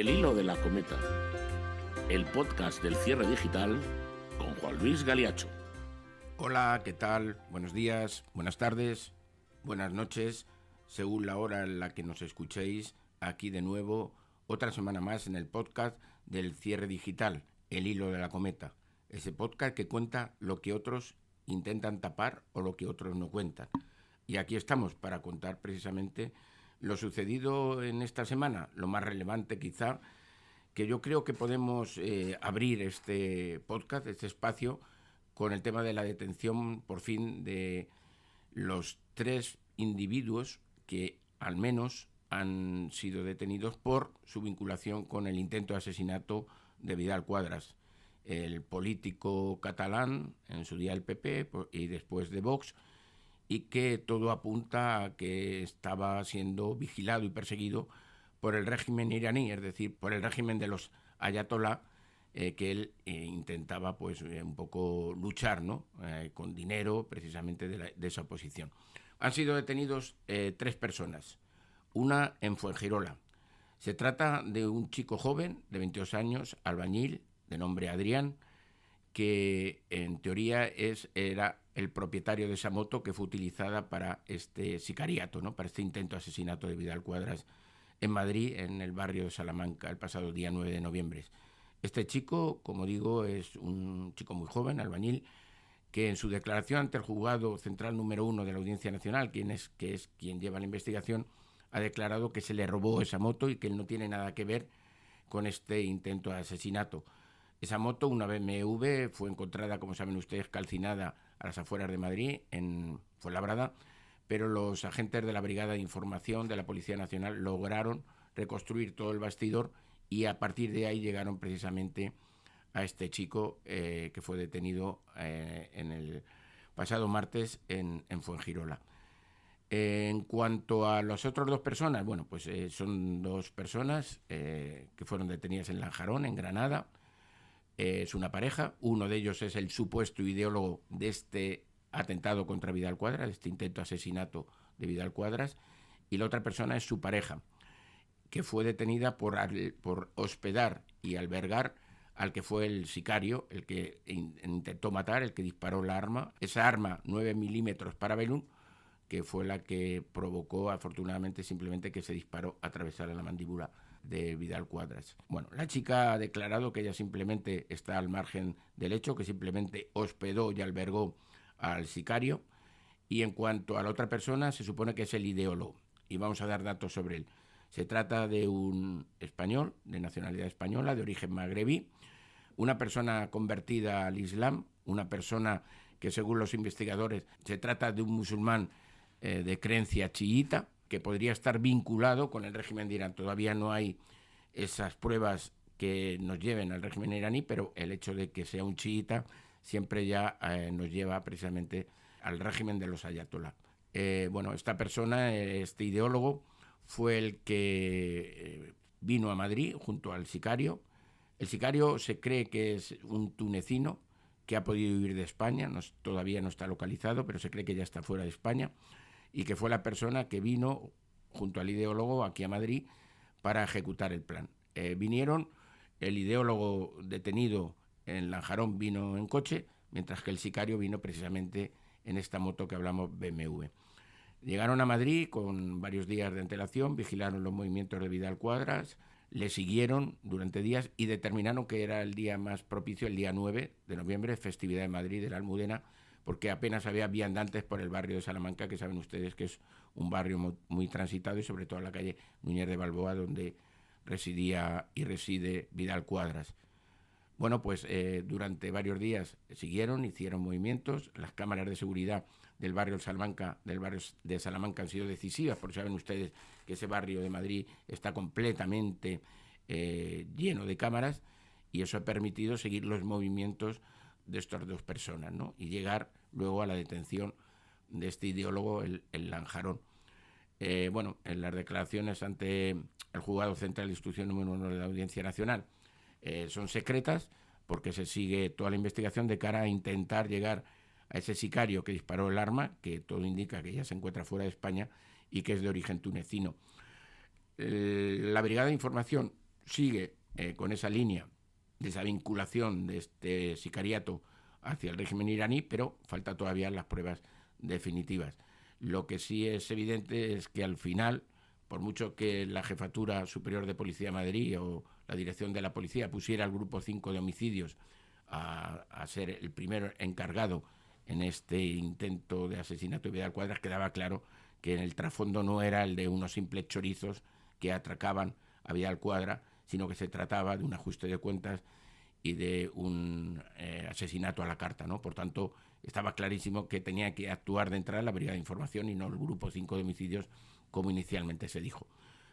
El hilo de la cometa, el podcast del cierre digital con Juan Luis Galiacho. Hola, ¿qué tal? Buenos días, buenas tardes, buenas noches, según la hora en la que nos escuchéis, aquí de nuevo, otra semana más en el podcast del cierre digital, El hilo de la cometa. Ese podcast que cuenta lo que otros intentan tapar o lo que otros no cuentan. Y aquí estamos para contar precisamente lo sucedido en esta semana, lo más relevante quizá, que yo creo que podemos abrir este podcast, este espacio, con el tema de la detención, por fin, de los 3 individuos que al menos han sido detenidos por su vinculación con el intento de asesinato de Vidal Quadras, el político catalán, en su día el PP y después de Vox, y que todo apunta a que estaba siendo vigilado y perseguido por el régimen iraní, es decir, por el régimen de los ayatolá, que él intentaba pues un poco luchar, ¿no? Con dinero precisamente de esa oposición. Han sido detenidos 3 personas, una en Fuengirola. Se trata de un chico joven de 22 años, albañil, de nombre Adrián, que en teoría era el propietario de esa moto que fue utilizada para este sicariato, ¿no? Para este intento de asesinato de Vidal Quadras en Madrid, en el barrio de Salamanca, el pasado día 9 de noviembre. Este chico, como digo, es un chico muy joven, albañil, que en su declaración ante el juzgado central número 1 de la Audiencia Nacional, que es quien lleva la investigación, ha declarado que se le robó esa moto y que él no tiene nada que ver con este intento de asesinato. Esa moto, una BMW, fue encontrada, como saben ustedes, calcinada a las afueras de Madrid, en Fuenlabrada, pero los agentes de la Brigada de Información de la Policía Nacional lograron reconstruir todo el bastidor y a partir de ahí llegaron precisamente a este chico que fue detenido en el pasado martes en Fuengirola. En cuanto a las otras 2 personas, bueno, pues son 2 personas que fueron detenidas en Lanjarón, en Granada. Es una pareja, uno de ellos es el supuesto ideólogo de este atentado contra Vidal Quadras, de este intento de asesinato de Vidal Quadras, y la otra persona es su pareja, que fue detenida por hospedar y albergar al que fue el sicario, el que intentó matar, el que disparó la arma, esa arma 9 milímetros Parabellum, que fue la que provocó, afortunadamente, simplemente que se disparó atravesara la mandíbula de Vidal Quadras. Bueno, la chica ha declarado que ella simplemente está al margen del hecho, que simplemente hospedó y albergó al sicario, y en cuanto a la otra persona, se supone que es el ideólogo, y vamos a dar datos sobre él. Se trata de un español, de nacionalidad española, de origen magrebí, una persona convertida al Islam, una persona que según los investigadores se trata de un musulmán de creencia chiita, que podría estar vinculado con el régimen de Irán. Todavía no hay esas pruebas que nos lleven al régimen iraní, pero el hecho de que sea un chiita siempre ya nos lleva precisamente al régimen de los ayatolá. Bueno, esta persona, este ideólogo, fue el que vino a Madrid junto al sicario. El sicario se cree que es un tunecino que ha podido huir de España, todavía no está localizado, pero se cree que ya está fuera de España, y que fue la persona que vino junto al ideólogo aquí a Madrid para ejecutar el plan. Vinieron, el ideólogo detenido en Lanjarón vino en coche, mientras que el sicario vino precisamente en esta moto que hablamos, BMW. Llegaron a Madrid con varios días de antelación, vigilaron los movimientos de Vidal Quadras, le siguieron durante días y determinaron que era el día más propicio, el día 9 de noviembre, festividad de Madrid de la Almudena, porque apenas había viandantes por el barrio de Salamanca, que saben ustedes que es un barrio muy, muy transitado, y sobre todo en la calle Núñez de Balboa, donde residía y reside Vidal Quadras. Bueno, pues durante varios días hicieron movimientos. Las cámaras de seguridad del barrio de Salamanca han sido decisivas, porque saben ustedes que ese barrio de Madrid está completamente lleno de cámaras, y eso ha permitido seguir los movimientos de estas 2 personas, ¿no? Y llegar luego a la detención de este ideólogo, el Lanjarón. Bueno, en las declaraciones ante el Juzgado Central de Instrucción número 1 de la Audiencia Nacional son secretas, porque se sigue toda la investigación de cara a intentar llegar a ese sicario que disparó el arma, que todo indica que ya se encuentra fuera de España y que es de origen tunecino. La Brigada de Información sigue con esa línea de esa vinculación de este sicariato hacia el régimen iraní, pero falta todavía las pruebas definitivas. Lo que sí es evidente es que al final, por mucho que la Jefatura Superior de Policía de Madrid o la Dirección de la Policía pusiera al Grupo 5 de homicidios a ser el primero encargado en este intento de asesinato de Vidal Quadras, quedaba claro que en el trasfondo no era el de unos simples chorizos que atracaban a Vidal Quadras, sino que se trataba de un ajuste de cuentas y de un asesinato a la carta, ¿no? Por tanto, estaba clarísimo que tenía que actuar de entrada la Brigada de Información y no el Grupo 5 de homicidios, como inicialmente se dijo.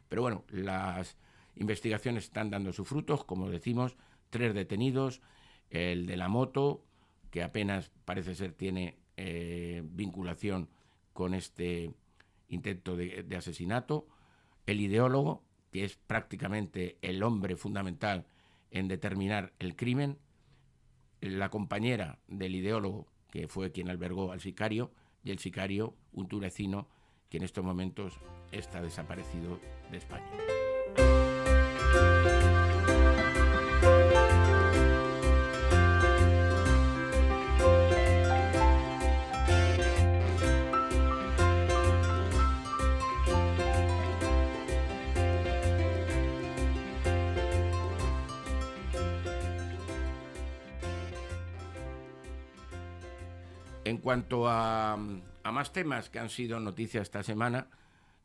Pero bueno, las investigaciones están dando sus frutos, como decimos, 3 detenidos, el de la moto, que apenas parece ser tiene vinculación con este intento de asesinato, el ideólogo, que es prácticamente el hombre fundamental en determinar el crimen, la compañera del ideólogo, que fue quien albergó al sicario, y el sicario, un tunecino, que en estos momentos está desaparecido de España. En cuanto a más temas que han sido noticia esta semana,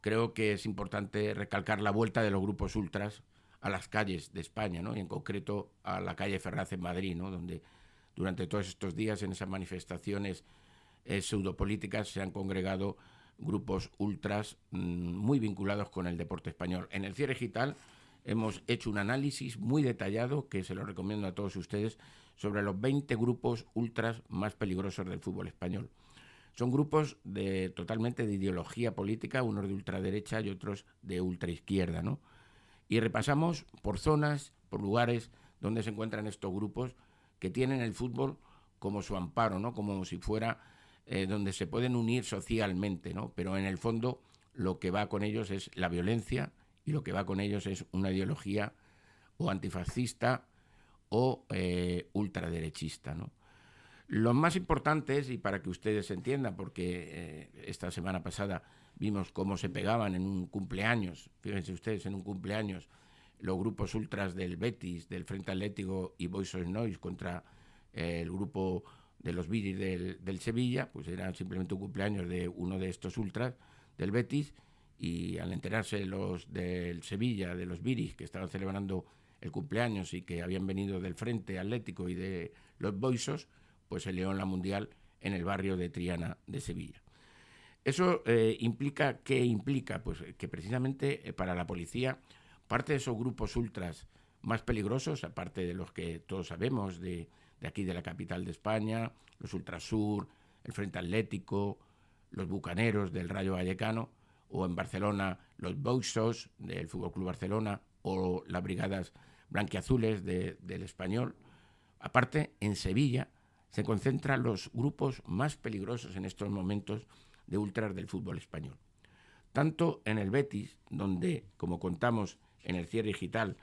creo que es importante recalcar la vuelta de los grupos ultras a las calles de España, ¿no? Y en concreto a la calle Ferraz en Madrid, ¿no? Donde durante todos estos días en esas manifestaciones pseudopolíticas se han congregado grupos ultras muy vinculados con el deporte español. En el Cierre Digital hemos hecho un análisis muy detallado, que se lo recomiendo a todos ustedes, sobre los 20 grupos ultras más peligrosos del fútbol español. Son grupos totalmente de ideología política, unos de ultraderecha y otros de ultraizquierda, ¿no? Y repasamos por zonas, por lugares donde se encuentran estos grupos que tienen el fútbol como su amparo, ¿no? Como si fuera donde se pueden unir socialmente, ¿no? Pero en el fondo lo que va con ellos es la violencia y lo que va con ellos es una ideología o antifascista o ultraderechista, ¿no? Los más importantes, y para que ustedes entiendan, porque esta semana pasada vimos cómo se pegaban en un cumpleaños, fíjense ustedes, en un cumpleaños, los grupos ultras del Betis, del Frente Atlético y Boys of Noise contra el grupo de los Viris del Sevilla, pues era simplemente un cumpleaños de uno de estos ultras del Betis, y al enterarse los del Sevilla, de los Viris, que estaban celebrando el cumpleaños y que habían venido del Frente Atlético y de los Boisos, pues se lió en la Mundial en el barrio de Triana de Sevilla. ¿Eso implica qué implica? Pues que precisamente para la policía parte de esos grupos ultras más peligrosos, aparte de los que todos sabemos de aquí de la capital de España, los Ultrasur, el Frente Atlético, los Bucaneros del Rayo Vallecano, o en Barcelona los Boixos del Fútbol Club Barcelona, o las brigadas blanquiazules del Español. Aparte, en Sevilla se concentran los grupos más peligrosos en estos momentos de ultras del fútbol español. Tanto en el Betis, donde, como contamos en el Cierre Digital,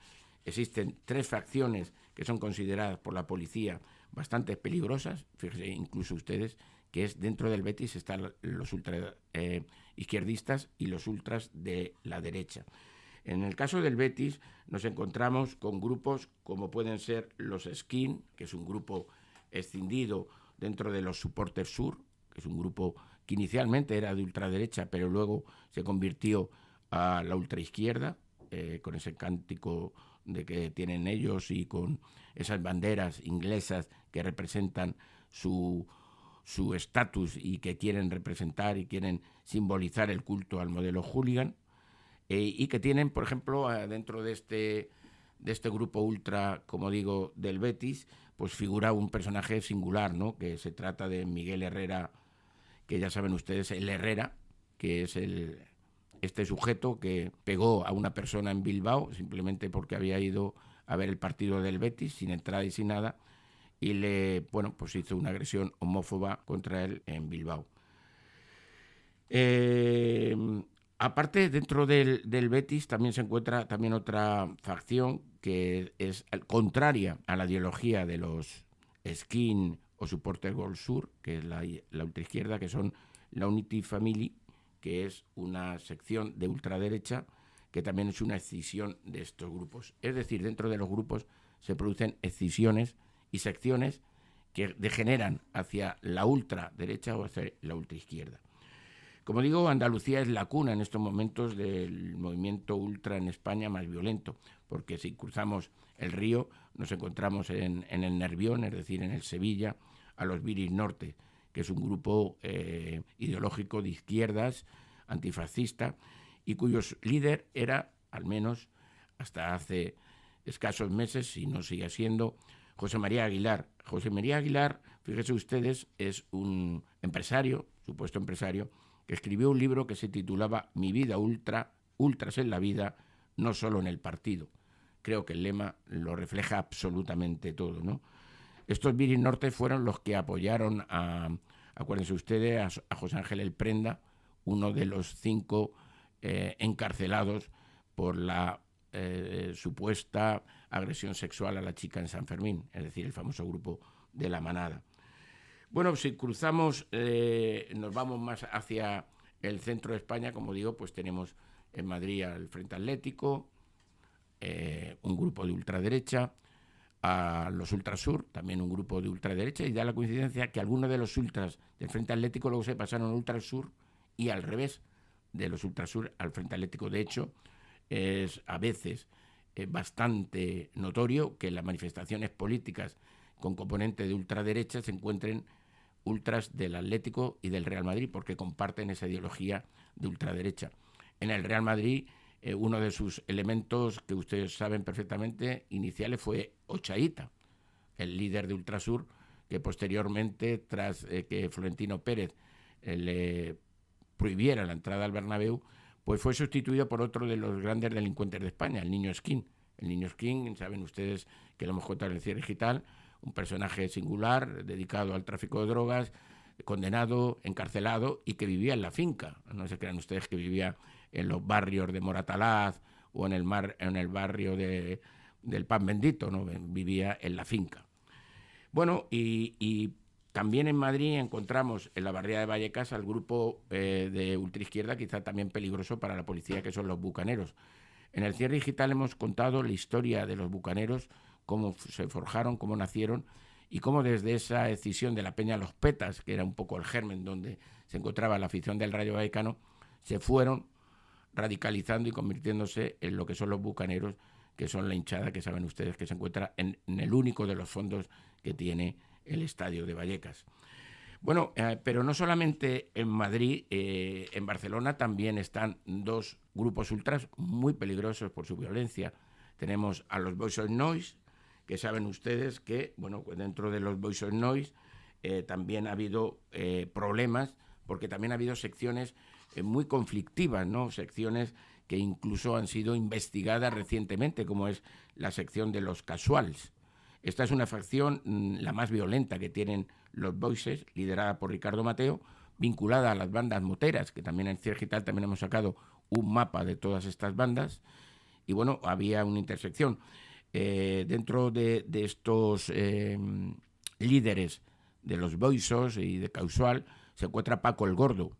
existen 3 facciones que son consideradas por la policía bastante peligrosas, fíjense incluso ustedes, que es dentro del Betis están los ultra izquierdistas y los ultras de la derecha. En el caso del Betis nos encontramos con grupos como pueden ser los Skin, que es un grupo escindido dentro de los Supporters Sur, que es un grupo que inicialmente era de ultraderecha, pero luego se convirtió a la ultraizquierda, con ese cántico de que tienen ellos y con esas banderas inglesas que representan su estatus y que quieren representar y quieren simbolizar el culto al modelo hooligan, y que tienen, por ejemplo, dentro de este grupo ultra, como digo, del Betis, pues figura un personaje singular, ¿no? Que se trata de Miguel Herrera, que ya saben ustedes, el Herrera, que es este sujeto que pegó a una persona en Bilbao simplemente porque había ido a ver el partido del Betis sin entrada y sin nada, y pues hizo una agresión homófoba contra él en Bilbao. Aparte, dentro del Betis también se encuentra también otra facción que es contraria a la ideología de los Skin o Supporter World Sur, que es la ultraizquierda, que son la Unity Family, que es una sección de ultraderecha, que también es una escisión de estos grupos. Es decir, dentro de los grupos se producen escisiones y secciones que degeneran hacia la ultraderecha o hacia la ultraizquierda. Como digo, Andalucía es la cuna en estos momentos del movimiento ultra en España más violento, porque si cruzamos el río nos encontramos en el Nervión, es decir, en el Sevilla, a los Viris Norte, que es un grupo ideológico de izquierdas, antifascista, y cuyo líder era, al menos hasta hace escasos meses, si no sigue siendo, José María Aguilar. José María Aguilar, fíjense ustedes, es un empresario, supuesto empresario, que escribió un libro que se titulaba Mi vida ultra, ultras en la vida, no solo en el partido. Creo que el lema lo refleja absolutamente todo, ¿no? Estos Viris Norte fueron los que apoyaron acuérdense ustedes, a José Ángel El Prenda, uno de los 5 encarcelados por la supuesta agresión sexual a la chica en San Fermín, es decir, el famoso grupo de La Manada. Bueno, si cruzamos, nos vamos más hacia el centro de España, como digo, pues tenemos en Madrid al Frente Atlético, un grupo de ultraderecha, a los Ultrasur, también un grupo de ultraderecha, y da la coincidencia que algunos de los ultras del Frente Atlético luego se pasaron al Ultrasur y al revés, de los Ultrasur al Frente Atlético. De hecho, es a veces bastante notorio que en las manifestaciones políticas con componente de ultraderecha se encuentren ultras del Atlético y del Real Madrid, porque comparten esa ideología de ultraderecha. En el Real Madrid, uno de sus elementos, que ustedes saben perfectamente, iniciales, fue Ochaíta, el líder de Ultrasur, que posteriormente, tras que Florentino Pérez le prohibiera la entrada al Bernabéu, pues fue sustituido por otro de los grandes delincuentes de España, el Niño Skin. El Niño Skin, saben ustedes que lo hemos contado en el Cierre Digital, un personaje singular, dedicado al tráfico de drogas, condenado, encarcelado y que vivía en la finca. No se crean ustedes que vivía en los barrios de Moratalaz o en el barrio del Pan Bendito, ¿no? Vivía en la finca. Bueno, y también en Madrid encontramos en la barriada de Vallecas al grupo de ultraizquierda, quizá también peligroso para la policía, que son los bucaneros. En el Cierre Digital hemos contado la historia de los bucaneros, cómo se forjaron, cómo nacieron y cómo desde esa escisión de la Peña Los Petas, que era un poco el germen donde se encontraba la afición del Rayo Vallecano, se fueron radicalizando y convirtiéndose en lo que son los bucaneros, que son la hinchada que saben ustedes que se encuentra en el único de los fondos que tiene el estadio de Vallecas. Bueno, pero no solamente en Madrid, en Barcelona también están 2 grupos ultras muy peligrosos por su violencia. Tenemos a los Boys of Noise, que saben ustedes que, bueno, dentro de los Boys of Noise también ha habido problemas, porque también ha habido secciones muy conflictivas, ¿no? Secciones que incluso han sido investigadas recientemente, como es la sección de los Casuals. Esta es una facción la más violenta que tienen los Voices, liderada por Ricardo Mateo, vinculada a las bandas moteras, que también en Cierre Digital también hemos sacado un mapa de todas estas bandas, y bueno, había una intersección. Dentro de estos líderes de los Voices y de Casual se encuentra Paco el Gordo,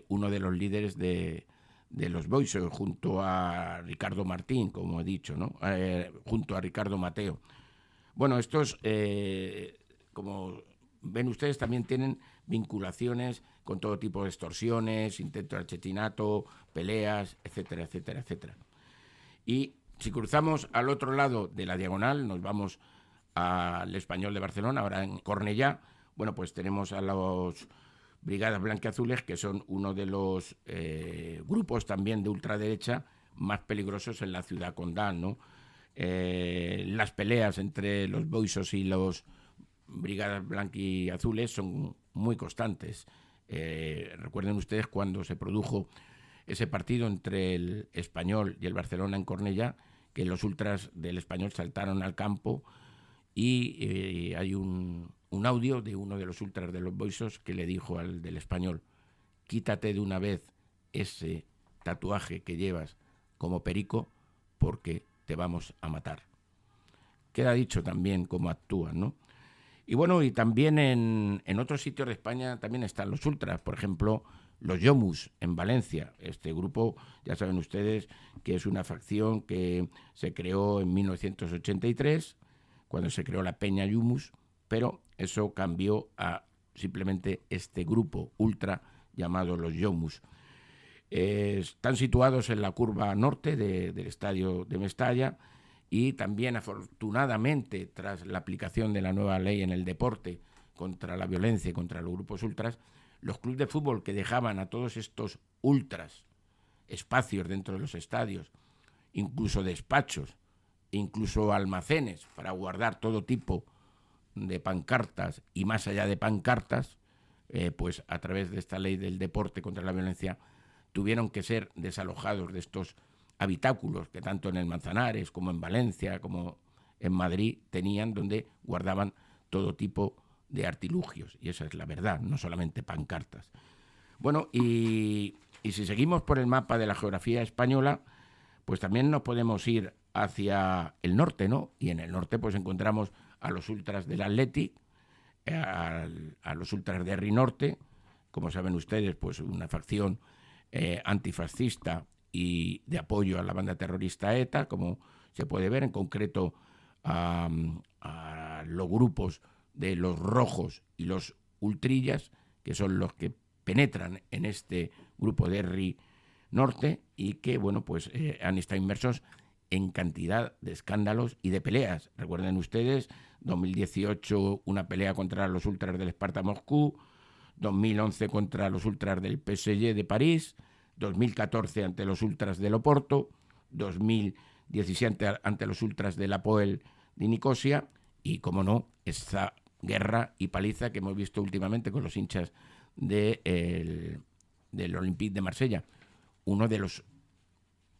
uno de los líderes de los Voices, junto a Ricardo Martín, como he dicho, ¿no? Junto a Ricardo Mateo. Bueno, estos, como ven ustedes, también tienen vinculaciones con todo tipo de extorsiones, intentos de asesinato, peleas, etcétera, etcétera, etcétera. Y si cruzamos al otro lado de la diagonal, nos vamos al Español de Barcelona, ahora en Cornellá, bueno, pues tenemos a los Brigadas Blanquiazules, que son uno de los grupos también de ultraderecha más peligrosos en la ciudad condal, ¿no? Las peleas entre los Boisos y los Brigadas Blanquiazules son muy constantes. Recuerden ustedes cuando se produjo ese partido entre el Español y el Barcelona en Cornellá, que los ultras del Español saltaron al campo y hay un audio de uno de los ultras de los Boisos que le dijo al del Español: quítate de una vez ese tatuaje que llevas como perico, porque te vamos a matar. Queda dicho también cómo actúan, ¿no? Y bueno, y también en otros sitios de España también están los ultras, por ejemplo, los Yomus en Valencia. Este grupo, ya saben ustedes, que es una facción que se creó en 1983, cuando se creó la Peña Yomus, pero eso cambió a simplemente este grupo ultra llamado los Yomus. Están situados en la curva norte del estadio de Mestalla y también, afortunadamente, tras la aplicación de la nueva ley en el deporte contra la violencia y contra los grupos ultras, los clubes de fútbol que dejaban a todos estos ultras espacios dentro de los estadios, incluso despachos, incluso almacenes para guardar todo tipo de pancartas y más allá de pancartas, pues a través de esta ley del deporte contra la violencia tuvieron que ser desalojados de estos habitáculos que tanto en el Manzanares como en Valencia como en Madrid tenían, donde guardaban todo tipo de artilugios, y esa es la verdad, no solamente pancartas. Bueno, y si seguimos por el mapa de la geografía española, pues también nos podemos ir hacia el norte, ¿no? Y en el norte pues encontramos a los ultras del Athletic, a los ultras de Herri Norte, como saben ustedes, pues una facción antifascista y de apoyo a la banda terrorista ETA, como se puede ver, en concreto a los grupos de los rojos y los ultrillas, que son los que penetran en este grupo de Herri Norte y que, bueno, pues han estado inmersos en cantidad de escándalos y de peleas. Recuerden ustedes, 2018 una pelea contra los ultras del Sparta Moscú, 2011 contra los ultras del PSG de París, 2014 ante los ultras del Oporto, 2017 ante los ultras del Apoel de Nicosia y, como no, esta guerra y paliza que hemos visto últimamente con los hinchas del Olympique de Marsella, uno de los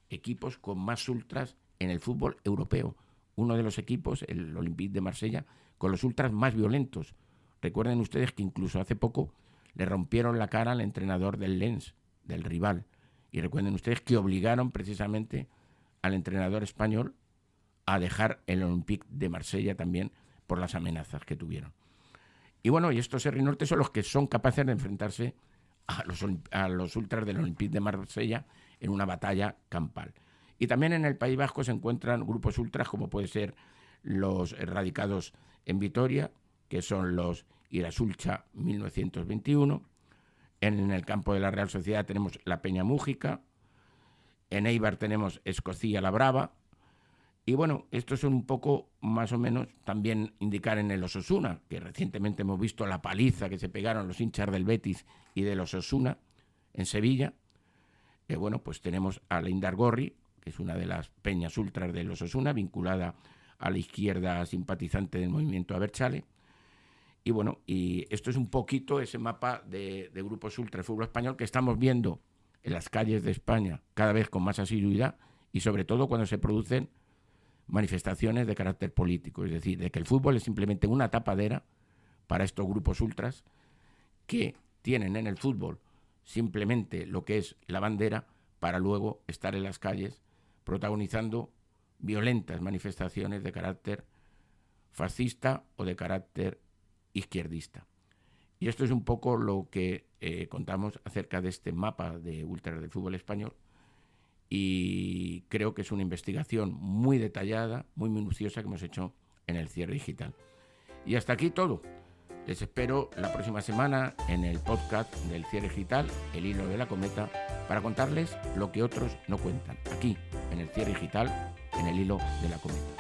equipos con más ultras en el fútbol europeo, uno de los equipos, el Olympique de Marsella, con los ultras más violentos. Recuerden ustedes que incluso hace poco le rompieron la cara al entrenador del Lens, del rival, y recuerden ustedes que obligaron precisamente al entrenador español a dejar el Olympique de Marsella también por las amenazas que tuvieron. Y bueno, y estos Herri Norte son los que son capaces de enfrentarse a los ultras del Olympique de Marsella en una batalla campal. Y también en el País Vasco se encuentran grupos ultras como puede ser los radicados en Vitoria, que son los Irasulcha 1921. En el campo de la Real Sociedad tenemos la Peña Mújica. En Eibar tenemos Escocía la Brava. Y bueno, estos son un poco, más o menos, también indicar en el Osasuna, que recientemente hemos visto la paliza que se pegaron los hinchas del Betis y del Osasuna en Sevilla. Bueno, pues tenemos a la Indargorri, que es una de las peñas ultras del Osasuna, vinculada a la izquierda simpatizante del movimiento Abertzale. Y bueno, y esto es un poquito ese mapa de grupos ultra de fútbol español que estamos viendo en las calles de España cada vez con más asiduidad y sobre todo cuando se producen manifestaciones de carácter político, es decir, de que el fútbol es simplemente una tapadera para estos grupos ultras que tienen en el fútbol simplemente lo que es la bandera para luego estar en las calles protagonizando violentas manifestaciones de carácter fascista o de carácter izquierdista. Y esto es un poco lo que contamos acerca de este mapa de ultras del fútbol español, y creo que es una investigación muy detallada, muy minuciosa que hemos hecho en el Cierre Digital. Y hasta aquí todo. Les espero la próxima semana en el podcast del Cierre Digital, El Hilo de la Cometa, para contarles lo que otros no cuentan, aquí en el Cierre Digital, en el Hilo de la Cometa.